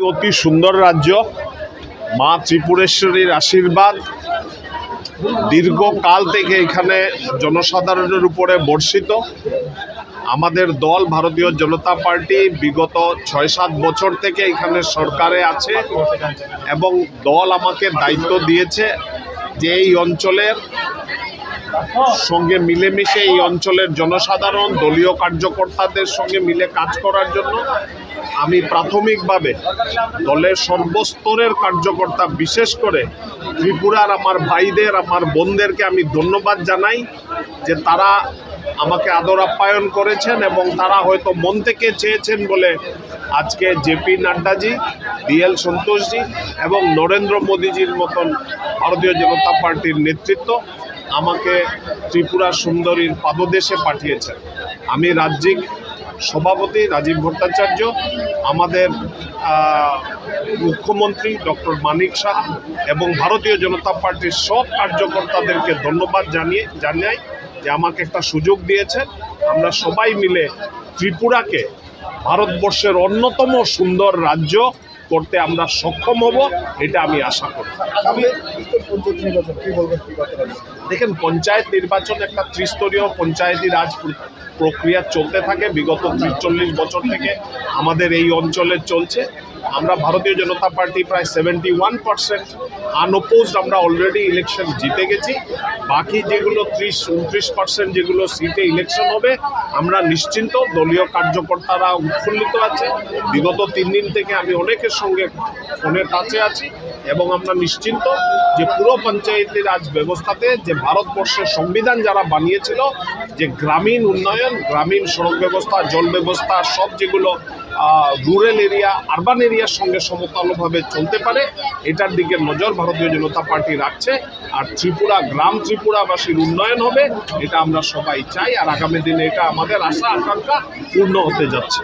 অতি সুন্দর রাজ্য, মা ত্রিপুরেশ্বরীর আশীর্বাদ দীর্ঘকাল থেকে এখানে জনসাধারণের উপরে বর্ষিত। আমাদের দল ভারতীয় জনতা পার্টি বিগত ৬-৭ বছর থেকে এখানে সরকারে আছে এবং দল আমাকে দায়িত্ব দিয়েছে যে এই অঞ্চলের সঙ্গে মিলেমিশে এই অঞ্চলের জনসাধারণ দলীয় কার্যকর্তাদের সঙ্গে মিলে কাজ করার জন্য। আমি প্রাথমিকভাবে দলের সর্বস্তরের কার্যকর্তা, বিশেষ করে ত্রিপুরার আমার ভাইদের, আমার বোনদেরকে আমি ধন্যবাদ জানাই যে তারা আমাকে আদর আপ্যায়ন করেছেন এবং তারা হয়তো মন থেকে চেয়েছেন বলে আজকে জেপি নাড্ডাজি, DL সন্তোষজি এবং নরেন্দ্র মোদীজির মতন ভারতীয় জনতা পার্টির নেতৃত্ব আমাকে ত্রিপুরা সুন্দরীর পাদদেশে পাঠিয়েছেন। আমি রাজ্যিক সভাপতি রাজীব ভট্টাচার্য, আমাদের মুখ্যমন্ত্রী ডক্টর মানিক শাহ এবং ভারতীয় জনতা পার্টির সব কার্যকর্তাদেরকে ধন্যবাদ জানাই যে আমাকে একটা সুযোগ দিয়েছেন। আমরা সবাই মিলে ত্রিপুরাকে ভারতবর্ষের অন্যতম সুন্দর রাজ্য করতে আমরা সক্ষম হব, এটা আমি আশা করি। দেখেন, পঞ্চায়েত নির্বাচন একটা ত্রিস্তরীয় পঞ্চায়েতি রাজ প্রক্রিয়া চলতে থাকে। বিগত ৪০ বছর থেকে আমাদের এই অঞ্চলে চলছে। আমরা ভারতীয় জনতা পার্টি প্রায় 71% আনঅপোজড আমরা অলরেডি ইলেকশন জিতে গেছি। বাকি যেগুলো 30-29% যেগুলো সিটে ইলেকশন হবে, আমরা নিশ্চিন্ত। দলীয় কার্যকর্তারা উৎফুল্লিত আছে। বিগত 3 দিন থেকে আমি অনেকের সঙ্গে ফোনে টাচে আছি এবং আমরা নিশ্চিন্ত যে পুরো পঞ্চায়েতি রাজ ব্যবস্থাতে যে ভারতবর্ষের সংবিধান যারা বানিয়েছিল, যে গ্রামীণ উন্নয়ন, গ্রামীণ সড়ক ব্যবস্থা, জল ব্যবস্থা, সব যেগুলো রুরাল এরিয়া আরবান এরিয়ার সঙ্গে সমতালভাবে চলতে পারে, এটার দিকে নজর ভারতীয় জনতা পার্টি রাখছে। আর গ্রাম ত্রিপুরাবাসীর উন্নয়ন হবে, এটা আমরা সবাই চাই। আর আগামী দিনে এটা আমাদের আশা আকাঙ্ক্ষা পূর্ণ হতে যাচ্ছে।